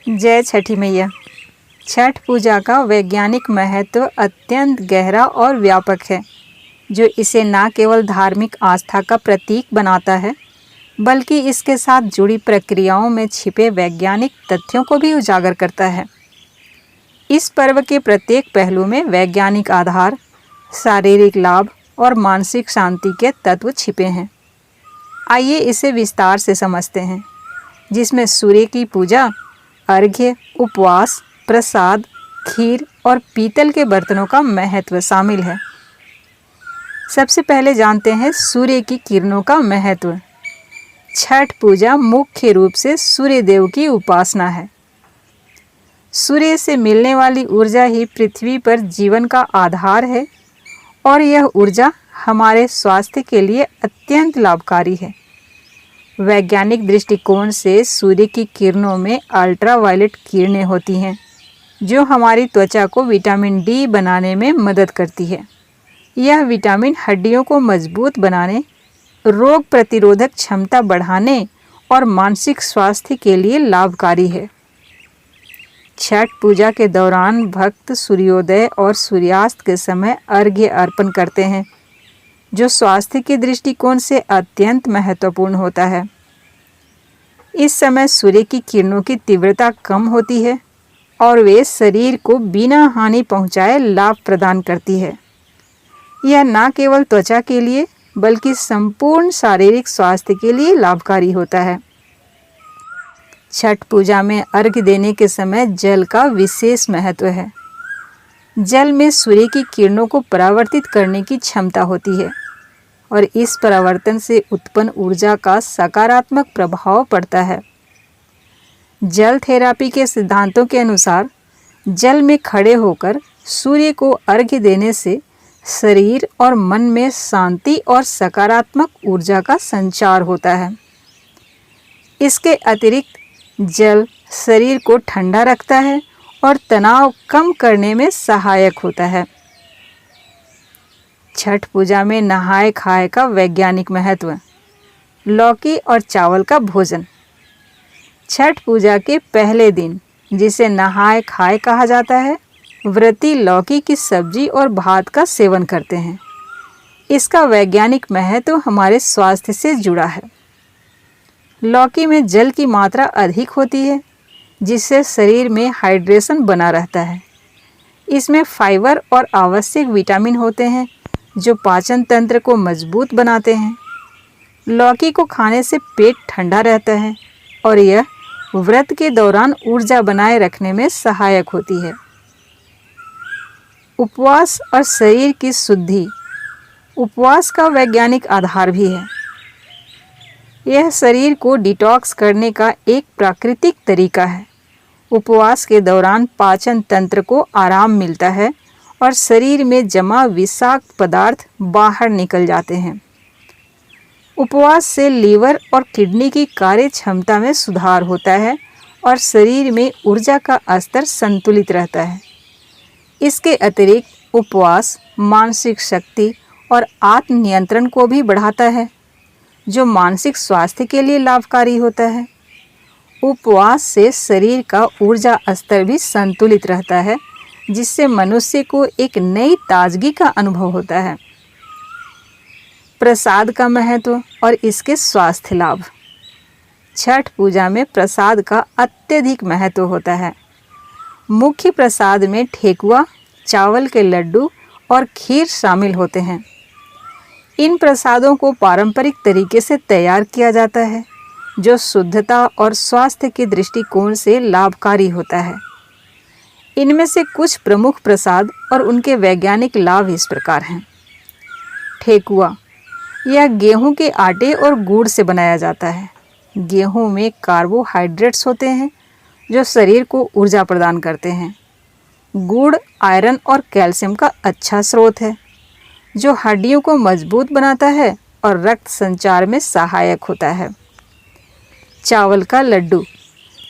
जय छठी मैया। छठ पूजा का वैज्ञानिक महत्व अत्यंत गहरा और व्यापक है, जो इसे न केवल धार्मिक आस्था का प्रतीक बनाता है, बल्कि इसके साथ जुड़ी प्रक्रियाओं में छिपे वैज्ञानिक तथ्यों को भी उजागर करता है। इस पर्व के प्रत्येक पहलू में वैज्ञानिक आधार, शारीरिक लाभ और मानसिक शांति के तत्व छिपे हैं। आइए इसे विस्तार से समझते हैं, जिसमें सूर्य की पूजा, अर्घ्य, उपवास, प्रसाद, खीर और पीतल के बर्तनों का महत्व शामिल है। सबसे पहले जानते हैं सूर्य की किरणों का महत्व। छठ पूजा मुख्य रूप से सूर्य देव की उपासना है। सूर्य से मिलने वाली ऊर्जा ही पृथ्वी पर जीवन का आधार है और यह ऊर्जा हमारे स्वास्थ्य के लिए अत्यंत लाभकारी है। वैज्ञानिक दृष्टिकोण से सूर्य की किरणों में अल्ट्रावायलेट किरणें होती हैं, जो हमारी त्वचा को विटामिन डी बनाने में मदद करती है। यह विटामिन हड्डियों को मजबूत बनाने, रोग प्रतिरोधक क्षमता बढ़ाने और मानसिक स्वास्थ्य के लिए लाभकारी है। छठ पूजा के दौरान भक्त सूर्योदय और सूर्यास्त के समय अर्घ्य अर्पण करते हैं, जो स्वास्थ्य के दृष्टिकोण से अत्यंत महत्वपूर्ण होता है। इस समय सूर्य की किरणों की तीव्रता कम होती है और वे शरीर को बिना हानि पहुंचाए लाभ प्रदान करती है। यह न केवल त्वचा के लिए बल्कि संपूर्ण शारीरिक स्वास्थ्य के लिए लाभकारी होता है। छठ पूजा में अर्घ्य देने के समय जल का विशेष महत्व है। जल में सूर्य की किरणों को परावर्तित करने की क्षमता होती है और इस परावर्तन से उत्पन्न ऊर्जा का सकारात्मक प्रभाव पड़ता है। जल थेरेपी के सिद्धांतों के अनुसार जल में खड़े होकर सूर्य को अर्घ्य देने से शरीर और मन में शांति और सकारात्मक ऊर्जा का संचार होता है। इसके अतिरिक्त जल शरीर को ठंडा रखता है और तनाव कम करने में सहायक होता है। छठ पूजा में नहाय खाए का वैज्ञानिक महत्व। लौकी और चावल का भोजन। छठ पूजा के पहले दिन, जिसे नहाय खाए कहा जाता है, व्रती लौकी की सब्जी और भात का सेवन करते हैं। इसका वैज्ञानिक महत्व हमारे स्वास्थ्य से जुड़ा है। लौकी में जल की मात्रा अधिक होती है, जिससे शरीर में हाइड्रेशन बना रहता है। इसमें फाइबर और आवश्यक विटामिन होते हैं, जो पाचन तंत्र को मजबूत बनाते हैं। लौकी को खाने से पेट ठंडा रहता है और यह व्रत के दौरान ऊर्जा बनाए रखने में सहायक होती है। उपवास और शरीर की शुद्धि। उपवास का वैज्ञानिक आधार भी है। यह शरीर को डिटॉक्स करने का एक प्राकृतिक तरीका है। उपवास के दौरान पाचन तंत्र को आराम मिलता है और शरीर में जमा विषाक्त पदार्थ बाहर निकल जाते हैं। उपवास से लीवर और किडनी की कार्य क्षमता में सुधार होता है और शरीर में ऊर्जा का स्तर संतुलित रहता है। इसके अतिरिक्त उपवास मानसिक शक्ति और आत्म नियंत्रण को भी बढ़ाता है, जो मानसिक स्वास्थ्य के लिए लाभकारी होता है। उपवास से शरीर का ऊर्जा स्तर भी संतुलित रहता है, जिससे मनुष्य को एक नई ताजगी का अनुभव होता है। प्रसाद का महत्व और इसके स्वास्थ्य लाभ। छठ पूजा में प्रसाद का अत्यधिक महत्व होता है। मुख्य प्रसाद में ठेकुआ, चावल के लड्डू और खीर शामिल होते हैं। इन प्रसादों को पारंपरिक तरीके से तैयार किया जाता है, जो शुद्धता और स्वास्थ्य के दृष्टिकोण से लाभकारी होता है। इनमें से कुछ प्रमुख प्रसाद और उनके वैज्ञानिक लाभ इस प्रकार हैं। ठेकुआ, यह गेहूं के आटे और गुड़ से बनाया जाता है। गेहूं में कार्बोहाइड्रेट्स होते हैं, जो शरीर को ऊर्जा प्रदान करते हैं। गुड़ आयरन और कैल्शियम का अच्छा स्रोत है, जो हड्डियों को मजबूत बनाता है और रक्त संचार में सहायक होता है। चावल का लड्डू।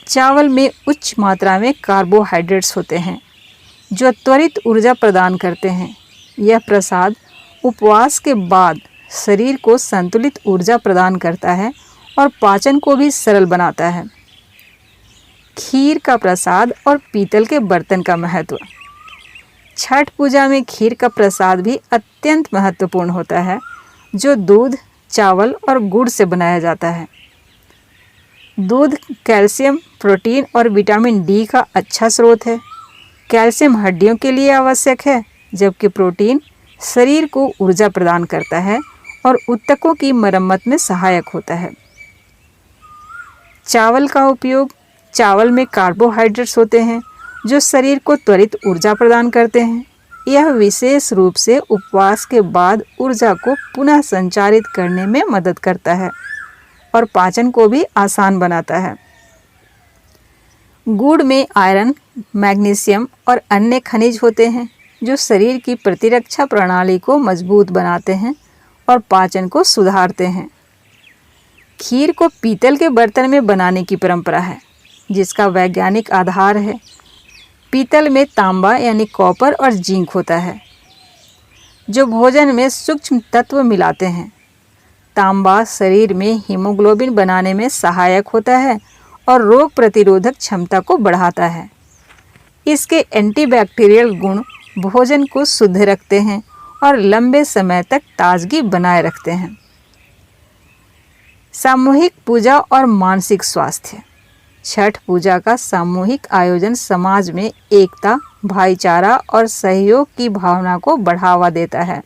चावल में उच्च मात्रा में कार्बोहाइड्रेट्स होते हैं, जो त्वरित ऊर्जा प्रदान करते हैं। यह प्रसाद उपवास के बाद शरीर को संतुलित ऊर्जा प्रदान करता है और पाचन को भी सरल बनाता है। खीर का प्रसाद और पीतल के बर्तन का महत्व। छठ पूजा में खीर का प्रसाद भी अत्यंत महत्वपूर्ण होता है, जो दूध, चावल और गुड़ से बनाया जाता है। दूध कैल्शियम, प्रोटीन और विटामिन डी का अच्छा स्रोत है। कैल्शियम हड्डियों के लिए आवश्यक है, जबकि प्रोटीन शरीर को ऊर्जा प्रदान करता है और ऊतकों की मरम्मत में सहायक होता है। चावल का उपयोग। चावल में कार्बोहाइड्रेट्स होते हैं जो शरीर को त्वरित ऊर्जा प्रदान करते हैं। यह विशेष रूप से उपवास के बाद ऊर्जा को पुनः संचारित करने में मदद करता है और पाचन को भी आसान बनाता है। गुड़ में आयरन, मैग्नीशियम और अन्य खनिज होते हैं जो शरीर की प्रतिरक्षा प्रणाली को मजबूत बनाते हैं और पाचन को सुधारते हैं। खीर को पीतल के बर्तन में बनाने की परंपरा है, जिसका वैज्ञानिक आधार है। पीतल में तांबा यानी कॉपर और जिंक होता है, जो भोजन में सूक्ष्म तत्व मिलाते हैं। तांबा शरीर में हीमोग्लोबिन बनाने में सहायक होता है और रोग प्रतिरोधक क्षमता को बढ़ाता है। इसके एंटीबैक्टीरियल गुण भोजन को शुद्ध रखते हैं और लंबे समय तक ताजगी बनाए रखते हैं। सामूहिक पूजा और मानसिक स्वास्थ्य। छठ पूजा का सामूहिक आयोजन समाज में एकता, भाईचारा और सहयोग की भावना को बढ़ावा देता है।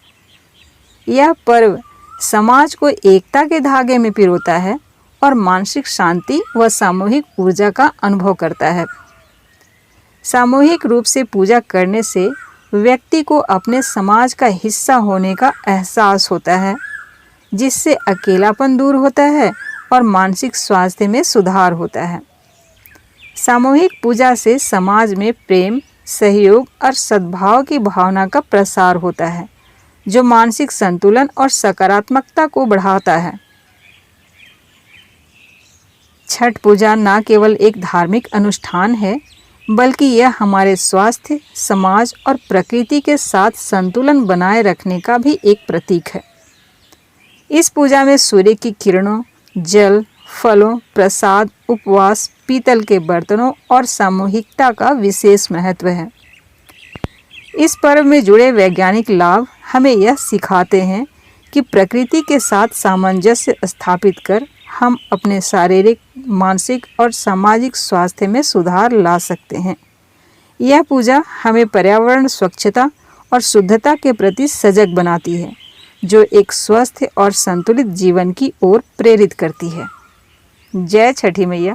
यह पर्व समाज को एकता के धागे में पिरोता है और मानसिक शांति व सामूहिक ऊर्जा का अनुभव करता है। सामूहिक रूप से पूजा करने से व्यक्ति को अपने समाज का हिस्सा होने का एहसास होता है, जिससे अकेलापन दूर होता है और मानसिक स्वास्थ्य में सुधार होता है। सामूहिक पूजा से समाज में प्रेम, सहयोग और सद्भाव की भावना का प्रसार होता है, जो मानसिक संतुलन और सकारात्मकता को बढ़ाता है। छठ पूजा न केवल एक धार्मिक अनुष्ठान है, बल्कि यह हमारे स्वास्थ्य, समाज और प्रकृति के साथ संतुलन बनाए रखने का भी एक प्रतीक है। इस पूजा में सूर्य की किरणों, जल, फलों, प्रसाद, उपवास, पीतल के बर्तनों और सामूहिकता का विशेष महत्व है। इस पर्व में जुड़े वैज्ञानिक लाभ हमें यह सिखाते हैं कि प्रकृति के साथ सामंजस्य स्थापित कर हम अपने शारीरिक, मानसिक और सामाजिक स्वास्थ्य में सुधार ला सकते हैं। यह पूजा हमें पर्यावरण, स्वच्छता और शुद्धता के प्रति सजग बनाती है, जो एक स्वस्थ और संतुलित जीवन की ओर प्रेरित करती है। जय छठी मैया।